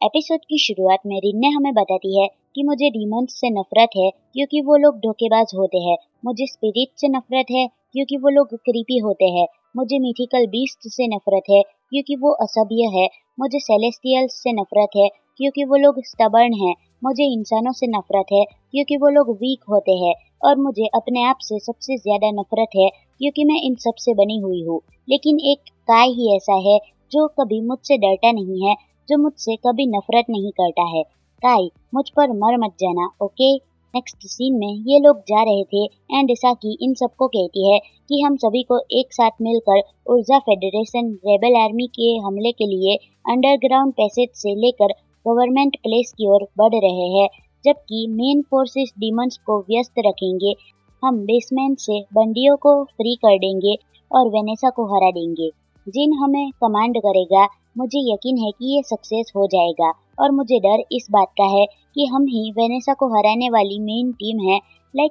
Episode की शुरुआत में रिन्ने हमें बताती है कि मुझे डीमंस से नफरत है क्योंकि वो लोग धोखेबाज होते हैं। मुझे स्पिरिट से नफरत है क्योंकि वो लोग क्रीपी होते हैं। मुझे मिथिकल बीस्ट से नफरत है क्योंकि वो असभ्य है। मुझे सेलेस्टियल्स से नफरत है क्योंकि वो लोग स्टबर्न हैं। मुझे इंसानों से नफरत है क्योंकि वो लोग वीक होते हैं। और मुझे अपने आप से सबसे ज्यादा नफरत है क्योंकि मैं इन सब से बनी हुई हूँ। लेकिन एक काय ही ऐसा है जो कभी मुझसे डरता नहीं है, जो मुझसे कभी नफरत नहीं करता है। काई, मुझ पर मर मत जाना, ओके। नेक्स्ट सीन में ये लोग जा रहे थे एंड साकी इन सबको कहती है कि हम सभी को एक साथ मिलकर ऊर्जा फेडरेशन रेबल आर्मी के हमले के लिए अंडरग्राउंड पैसेज से लेकर गवर्नमेंट प्लेस की ओर बढ़ रहे हैं, जबकि मेन फोर्सेस डीमंस को व्यस्त रखेंगे। हम बेसमेंट से बंदियों को फ्री कर देंगे और वेनेसा को हरा देंगे। जिन हमें कमांड करेगा, मुझे यकीन है कि ये सक्सेस हो जाएगा और मुझे डर इस बात का है कि हम ही वेनेसा को हराने वाली मेन टीम है।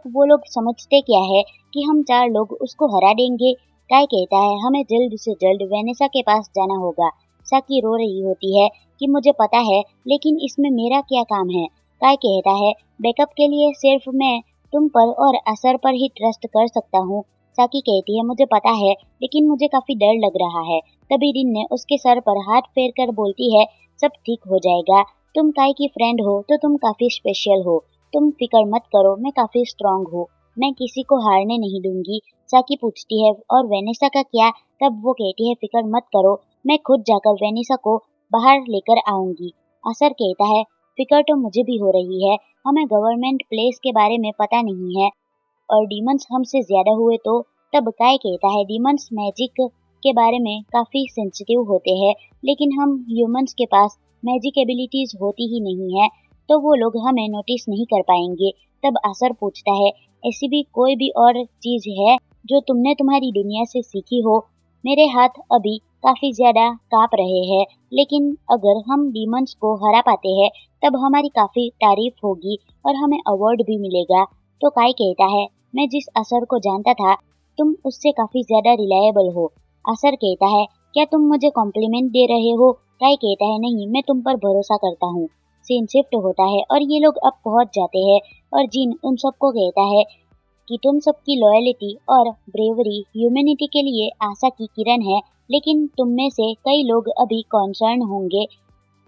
वो लोग समझते क्या है कि हम 4 लोग उसको हरा देंगे। काय कहता है हमें जल्द से जल्द वेनेसा के पास जाना होगा। साकी रो रही होती है कि मुझे पता है, लेकिन इसमें मेरा क्या काम है। काय कहता है बैकअप के लिए सिर्फ मैं तुम पर और असर पर ही ट्रस्ट कर सकता हूँ। साकी कहती है मुझे पता है, लेकिन मुझे काफी डर लग रहा है। तभी रिन्ने उसके सर पर हाथ फेर कर बोलती है सब ठीक हो जाएगा। तुम काय की फ्रेंड हो तो तुम काफी स्पेशल हो। तुम फिक्र मत करो, मैं काफी स्ट्रांग हूँ। मैं किसी को हारने नहीं दूंगी। साकी पूछती है और वेनेसा का क्या? तब वो कहती है फिक्र मत करो, मैं खुद जाकर वेनेसा को बाहर लेकर आऊंगी। असर कहता है फिक्र तो मुझे भी हो रही है, हमें गवर्नमेंट प्लेस के बारे में पता नहीं है और डीमंस हमसे ज्यादा हुए तो। तब काय कहता है डीमंस मैजिक के बारे में काफी सेंसिटिव होते हैं, लेकिन हम ह्यूमंस के पास मैजिक एबिलिटीज होती ही नहीं है, तो वो लोग हमें नोटिस नहीं कर पाएंगे। तब असर पूछता है ऐसी भी कोई भी और चीज है जो तुमने तुम्हारी दुनिया से सीखी हो? मेरे हाथ अभी काफी ज्यादा कांप रहे हैं, लेकिन अगर हम डीमंस को हरा पाते हैं तब हमारी काफी तारीफ होगी और हमें अवार्ड भी मिलेगा। तो काय कहता है मैं जिस असर को जानता था, तुम उससे काफी ज्यादा रिलायबल हो। असर कहता है क्या तुम मुझे कॉम्प्लीमेंट दे रहे हो? काय कहता है नहीं, मैं तुम पर भरोसा करता हूँ। सीन शिफ्ट होता है और ये लोग अब पहुंच जाते हैं और जिन उन सबको कहता है कि तुम सबकी लॉयल्टी और ब्रेवरी ह्यूमैनिटी के लिए आशा की किरण है, लेकिन तुम में से कई लोग अभी कॉन्सर्न होंगे।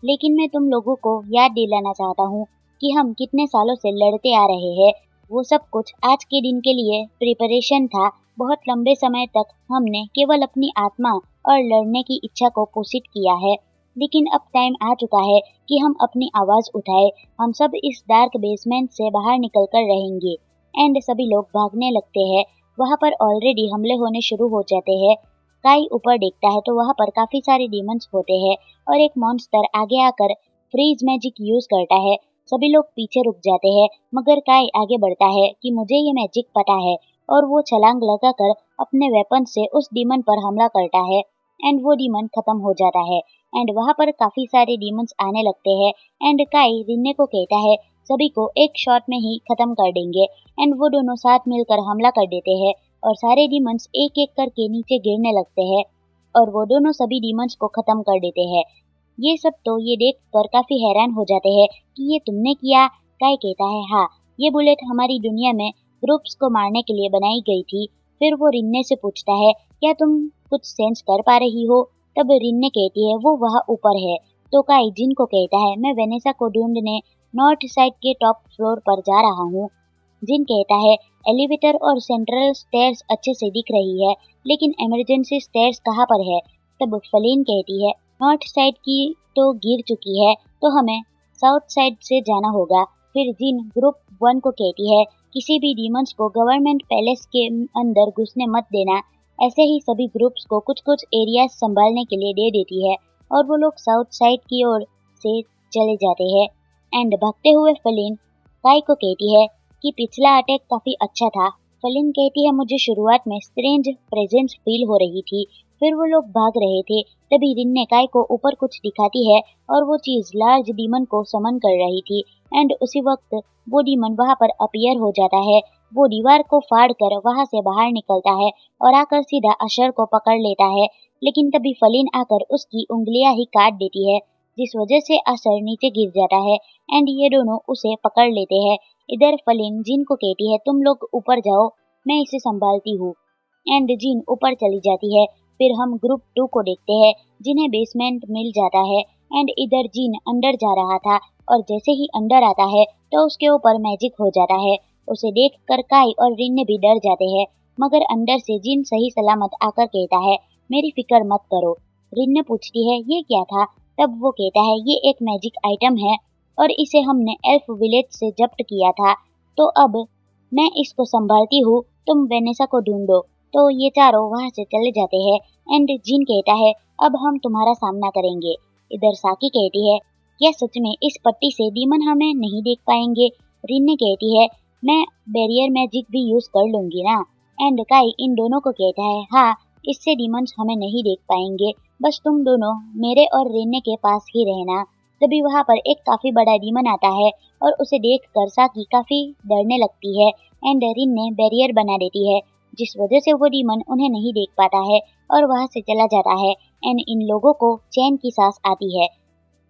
लेकिन मैं तुम लोगों को याद दिलाना चाहता हूँ कि हम कितने सालों से लड़ते आ रहे हैं। वो सब कुछ आज के दिन के लिए प्रिपरेशन था। बहुत लंबे समय तक हमने केवल अपनी आत्मा और लड़ने की इच्छा को पोषित किया है, लेकिन अब टाइम आ चुका है कि हम अपनी आवाज उठाए। हम सब इस डार्क बेसमेंट से बाहर निकल कर रहेंगे। एंड सभी लोग भागने लगते हैं। वहाँ पर ऑलरेडी हमले होने शुरू हो जाते हैं। काई ऊपर देखता है तो वहाँ पर काफी सारे डीमंस होते हैं और एक मॉन्स्टर आगे आकर फ्रीज मैजिक यूज करता है। सभी लोग पीछे रुक जाते हैं, मगर काय आगे बढ़ता है कि मुझे ये मैजिक पता है और वो छलांग लगाकर अपने वेपन से उस डीमन पर हमला करता है एंड वो डीमन खत्म हो जाता है। एंड वहाँ पर काफी सारे डीमंस आने लगते हैं एंड काय रिन्ने को कहता है सभी को एक शॉट में ही खत्म कर देंगे। एंड वो दोनों साथ मिलकर हमला कर देते हैं और सारे डीमंस एक एक करके नीचे गिरने लगते हैं और वो दोनों सभी डीमंस को खत्म कर देते हैं। ये सब तो ये देख कर काफी हैरान हो जाते हैं कि ये तुमने किया। काय कहता है हाँ, ये बुलेट हमारी दुनिया में ग्रुप्स को मारने के लिए बनाई गई थी। फिर वो रिन्ने से पूछता है क्या तुम कुछ सेंस कर पा रही हो? तब रिन्ने कहती है वो वहाँ ऊपर है। तो काय जिन को कहता है मैं वेनेसा को ढूंढने नॉर्थ साइड के टॉप फ्लोर पर जा रहा हूँ। जिन कहता है एलिवेटर और सेंट्रल स्टेयर्स अच्छे से दिख रही है, लेकिन इमरजेंसी स्टेयर्स कहाँ पर है? तब फलीन कहती है नॉर्थ साइड की तो गिर चुकी है, तो हमें साउथ साइड से जाना होगा। फिर जिन ग्रुप 1 को कहती है किसी भी डीमंस को गवर्नमेंट पैलेस के अंदर घुसने मत देना। ऐसे ही सभी ग्रुप्स को कुछ कुछ एरियाज संभालने के लिए दे देती है और वो लोग साउथ साइड की ओर से चले जाते हैं। एंड भागते हुए फलीन काय को कहती है कि पिछला अटैक काफी अच्छा था। फलीन कहती है मुझे शुरुआत में स्ट्रेंज प्रेजेंस फील हो रही थी। फिर वो लोग भाग रहे थे, तभी रिन्ने काय को ऊपर कुछ दिखाती है और वो चीज लार्ज डीमन को समन कर रही थी। एंड उसी वक्त वो डीमन वहाँ पर अपीयर हो जाता है। वो दीवार को फाड़ कर वहाँ से बाहर निकलता है और आकर सीधा अशर को पकड़ लेता है, लेकिन तभी फलीन आकर उसकी उंगलियां ही काट देती है। जिस वजह से असर नीचे गिर जाता है एंड ये दोनों उसे पकड़ लेते हैं। इधर फलिन जिन को कहती है तुम लोग ऊपर जाओ, मैं इसे संभालती हूँ, एंड जिन ऊपर चली जाती है। फिर हम ग्रुप 2 को देखते हैं जिन्हें बेसमेंट मिल जाता है एंड इधर जिन अंदर जा रहा था और जैसे ही अंदर आता है तो उसके ऊपर मैजिक हो जाता है। उसे देखकर काई और रिन भी डर जाते हैं, मगर अंदर से जिन सही सलामत आकर कहता है मेरी फिक्र मत करो। रिन पूछती है ये क्या था, तब वो कहता है ये एक मैजिक आइटम है और इसे हमने एल्फ विलेज से जब्त किया था, तो अब मैं इसको संभालती हूँ, तुम वेनेसा को ढूंढो। तो ये चारों वहाँ से चले जाते हैं एंड जिन कहता है अब हम तुम्हारा सामना करेंगे। इधर साकी कहती है क्या सच में इस पट्टी से डीमन हमें नहीं देख पाएंगे। रिन्ने कहती है मैं बैरियर मैजिक भी यूज कर लूंगी ना। एंड काई इन दोनों को कहता है हाँ, इससे डीमंस हमें नहीं देख पाएंगे, बस तुम दोनों मेरे और रिन्ने के पास ही रहना। तभी वहाँ पर एक काफी बड़ा डीमन आता है और उसे देख कर साकी काफी डरने लगती है एंड रिन्ने बैरियर बना देती है, जिस वजह से वो डीमन उन्हें नहीं देख पाता है और वहाँ से चला जाता है एंड इन लोगों को चैन की सांस आती है।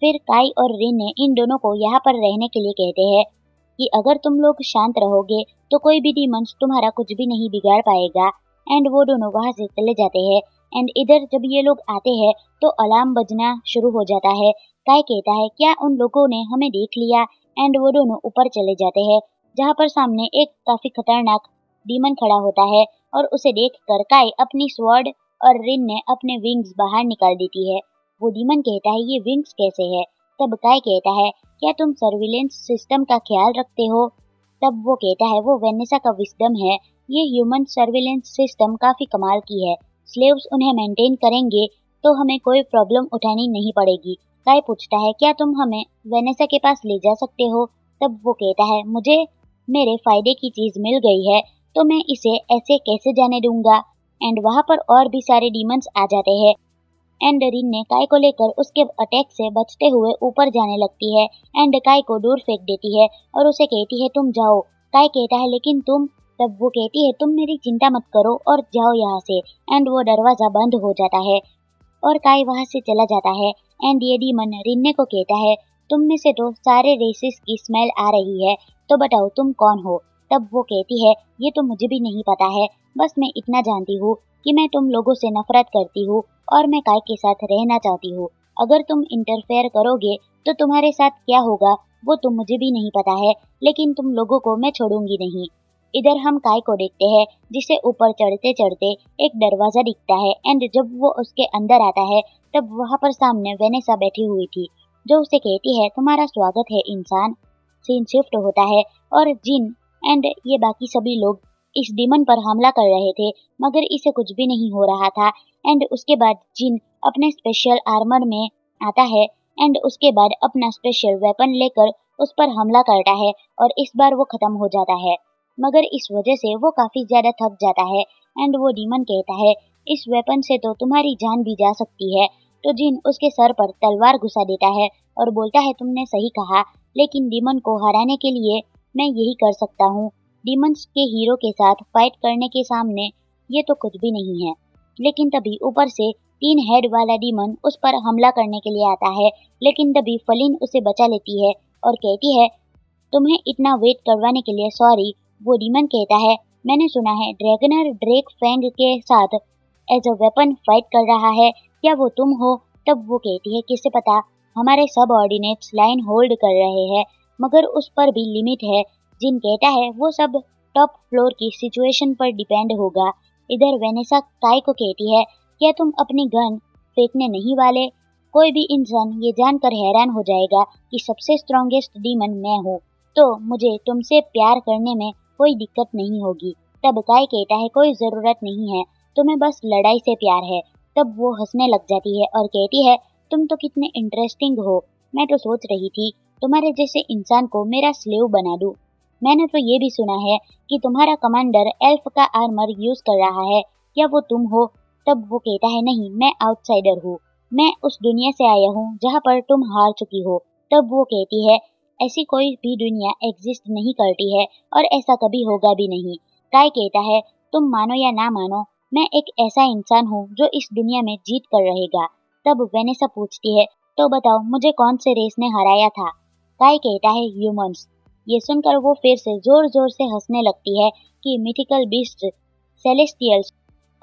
फिर काई और रिन्ने इन दोनों को यहाँ पर रहने के लिए कहते हैं कि अगर तुम लोग शांत रहोगे तो कोई भी डीमंस तुम्हारा कुछ भी नहीं बिगाड़ पाएगा। एंड वो दोनों वहाँ से चले जाते हैं एंड इधर जब ये लोग आते हैं तो अलार्म बजना शुरू हो जाता है। काय कहता है क्या उन लोगों ने हमें देख लिया, एंड वो दोनों ऊपर चले जाते हैं जहाँ पर सामने एक काफी खतरनाक डीमन खड़ा होता है और उसे देखकर काय अपनी स्वॉर्ड और रिन ने अपने विंग्स बाहर निकाल देती है। वो डीमन कहता है ये विंग्स कैसे है, तब काय कहता है क्या तुम सर्विलेंस सिस्टम का ख्याल रखते हो। तब वो कहता है वो वेनेसा का विस्डम है, ये ह्यूमन सर्विलेंस सिस्टम काफी कमाल की है, स्लेव्स उन्हें मेंटेन करेंगे तो हमें कोई प्रॉब्लम उठानी नहीं पड़ेगी। काय पूछता है क्या तुम हमें वेनेसा के पास ले जा सकते हो। तब वो कहता है मुझे मेरे फायदे की चीज मिल गई है तो मैं इसे ऐसे कैसे जाने दूंगा। एंड वहाँ पर और भी सारे डीमंस आ जाते हैं एंड रिन ने काय को लेकर उसके अटैक से बचते हुए ऊपर जाने लगती है एंड काय को दूर फेंक देती है और उसे कहती है तुम जाओ। काय कहता है लेकिन तुम, तब वो कहती है तुम मेरी चिंता मत करो और जाओ यहाँ से। एंड वो दरवाजा बंद हो जाता है और काय वहाँ से चला जाता है एंड ये डीमन रिन्ने को कहता है तुम में से तो सारे रेसिस की स्मेल आ रही है, तो बताओ तुम कौन हो। तब वो कहती है ये तो मुझे भी नहीं पता है, बस मैं इतना जानती हूँ कि मैं तुम लोगों से नफरत करती हूँ और मैं काय के साथ रहना चाहती हूँ। अगर तुम इंटरफेयर करोगे तो तुम्हारे साथ क्या होगा वो तो मुझे भी नहीं पता है, लेकिन तुम लोगों को मैं छोड़ूंगी नहीं। इधर हम काय को देखते हैं जिसे ऊपर चढ़ते चढ़ते एक दरवाजा दिखता है एंड जब वो उसके अंदर आता है तब वहाँ पर सामने वेनेसा बैठी हुई थी जो उसे कहती है तुम्हारा स्वागत है इंसान। सीन शिफ्ट होता है और जिन एंड ये बाकी सभी लोग इस डीमन पर हमला कर रहे थे, मगर इसे कुछ भी नहीं हो रहा था। एंड उसके बाद जिन अपने स्पेशल आर्मर में आता है एंड उसके बाद अपना स्पेशल वेपन लेकर उस पर हमला करता है और इस बार वो खत्म हो जाता है, मगर इस वजह से वो काफी ज्यादा थक जाता है एंड वो डीमन कहता है इस वेपन से तो तुम्हारी जान भी जा सकती है। तो जिन उसके सर पर तलवार घुसा देता है और बोलता है तुमने सही कहा, लेकिन डीमन को हराने के लिए मैं यही कर सकता हूँ। डीमंस के हीरो के साथ फाइट करने के सामने ये तो कुछ भी नहीं है। लेकिन तभी ऊपर से 3 हेड वाला डीमन उस पर हमला करने के लिए आता है, लेकिन तभी फलिन उसे बचा लेती है और कहती है तुम्हें इतना वेट करवाने के लिए सॉरी। वो डीमन कहता है मैंने सुना है ड्रैगनर ड्रेक फैंग के साथ एज अ वेपन फाइट कर रहा है, क्या वो तुम हो। तब वो कहती है किसे पता, हमारे सब ऑर्डिनेट्स लाइन होल्ड कर रहे हैं, मगर उस पर भी लिमिट है। जिन कहता है वो सब टॉप फ्लोर की सिचुएशन पर डिपेंड होगा। इधर वेनेसा काय को कहती है क्या तुम अपनी गन फेंकने नहीं वाले। कोई भी इंसान ये जानकर हैरान हो जाएगा कि सबसे स्ट्रॉन्गेस्ट डीमन मैं हूँ, तो मुझे तुमसे प्यार करने में कोई दिक्कत नहीं होगी। तब काय कहता है कोई जरूरत नहीं है, तुम्हें बस लड़ाई से प्यार है। तब वो हंसने लग जाती है और कहती है तुम तो कितने इंटरेस्टिंग हो, मैं तो सोच रही थी तुम्हारे जैसे इंसान को मेरा स्लेव बना दूं। मैंने तो ये भी सुना है कि तुम्हारा कमांडर एल्फ का आर्मर यूज कर रहा है, क्या वो तुम हो। तब वो कहता है नहीं, मैं आउटसाइडर हूँ, मैं उस दुनिया से आया हूँ जहाँ पर तुम हार चुकी हो। तब वो कहती है ऐसी कोई भी दुनिया एग्जिस्ट नहीं करती है और ऐसा कभी होगा भी नहीं। काय कहता है तुम मानो या ना मानो, मैं एक ऐसा इंसान हूँ जो इस दुनिया में जीत कर रहेगा। तब वेनेसा पूछती है तो बताओ मुझे कौन से रेस ने हराया था? काय कहता है ह्यूमंस। ये सुनकर वो फिर से जोर जोर से हंसने लगती है कि मिथिकल बीस्ट, सेलेस्टियल्स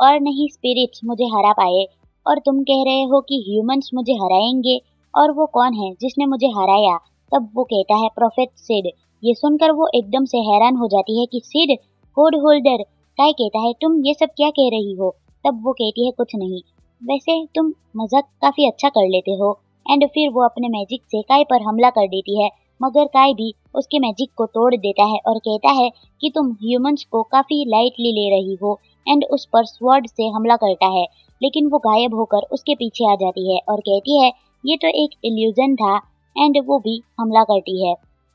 और नहीं स्पिरिट्स मुझे हरा पाए, और तुम कह रहे हो कि ह्यूमंस मुझे हराएंगे, और वो कौन है जिसने मुझे हराया? तब वो कहता है प्रोफेट सिड। ये सुनकर वो एकदम से हैरान हो जाती है कि सिड, कोड होल्डर। काय कहता है तुम ये सब क्या कह रही हो? तब वो कहती है कुछ नहीं, वैसे तुम मजाक काफी अच्छा कर लेते हो। एंड फिर वो अपने मैजिक से काय पर हमला कर देती है, मगर काय भी उसके मैजिक को तोड़ देता है और कहता है कि तुम ह्यूमंस को काफी लाइटली ले रही हो, एंड उस पर स्वॉर्ड से हमला करता है, लेकिन वो गायब होकर उसके पीछे आ जाती है और कहती है ये तो एक इल्यूजन था, एंड वो भी हमला करती है।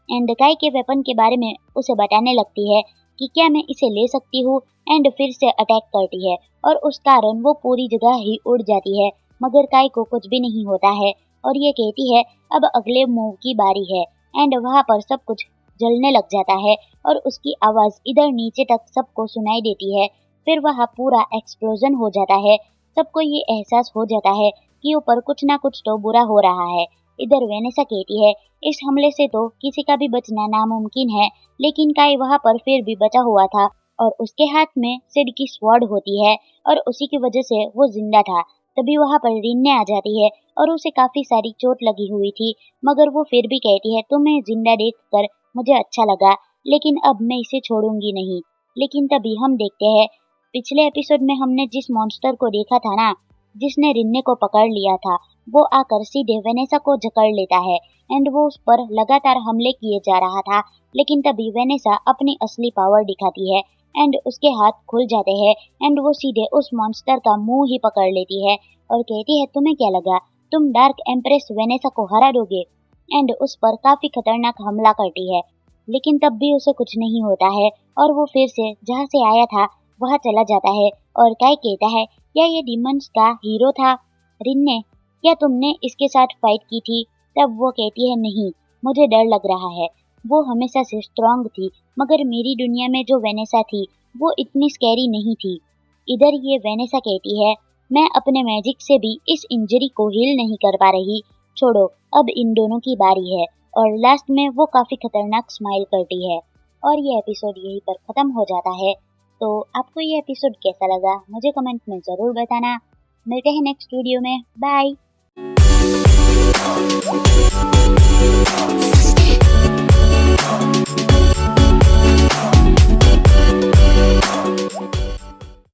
एंड काय के वेपन के बारे में उसे बताने लगती है कि क्या मैं इसे ले सकती हूँ, एंड फिर से अटैक करती है और उस कारण वो पूरी जगह ही उड़ जाती है, मगर काय को कुछ भी नहीं होता है और ये कहती है अब अगले मूव की बारी है। एंड वहाँ पर सब कुछ जलने लग जाता है और उसकी आवाज इधर नीचे तक सबको सुनाई देती है। फिर वहाँ पूरा एक्सप्लोजन हो जाता है। सबको ये एहसास हो जाता है कि ऊपर कुछ ना कुछ तो बुरा हो रहा है। इधर वेनेसा कहती है इस हमले से तो किसी का भी बचना नामुमकिन है, लेकिन काय वहाँ पर फिर भी बचा हुआ था और उसके हाथ में सिड की स्वॉर्ड होती है और उसी की वजह से वो जिंदा था। तभी वहाँ पर रिन्ने आ जाती है और उसे काफी सारी चोट लगी हुई थी, मगर वो फिर भी कहती है तुम्हें जिंदा देखकर मुझे अच्छा लगा, लेकिन अब मैं इसे छोड़ूंगी नहीं। लेकिन तभी हम देखते हैं पिछले एपिसोड में हमने जिस मॉन्स्टर को देखा था ना, जिसने रिन्ने को पकड़ लिया था, वो आकर सीधे वेनेसा को जकड़ लेता है एंड वो उस पर लगातार हमले किए जा रहा था। लेकिन तभी वेनेसा अपनी असली पावर दिखाती है एंड उसके हाथ खुल जाते हैं एंड वो सीधे उस मॉन्स्टर का मुंह ही पकड़ लेती है और कहती है तुम्हें क्या लगा तुम डार्क एम्प्रेस वेनेसा को हरा दोगे? एंड उस पर काफी खतरनाक हमला करती है, लेकिन तब भी उसे कुछ नहीं होता है और वो फिर से जहाँ से आया था वहाँ चला जाता है और काय कहता है क्या ये डीमंस का हीरो था? रिन्ने, क्या तुमने इसके साथ फाइट की थी? तब वो कहती है नहीं, मुझे डर लग रहा है। वो हमेशा से स्ट्रांग थी, मगर मेरी दुनिया में जो वेनेसा थी वो इतनी स्कैरी नहीं थी। इधर ये वेनेसा कहती है मैं अपने मैजिक से भी इस इंजरी को हील नहीं कर पा रही, छोड़ो अब इन दोनों की बारी है। और लास्ट में वो काफी खतरनाक स्माइल करती है और ये एपिसोड यहीं पर खत्म हो जाता है। तो आपको ये एपिसोड कैसा लगा मुझे कमेंट में जरूर बताना। मिलते हैं नेक्स्ट वीडियो में, बाय।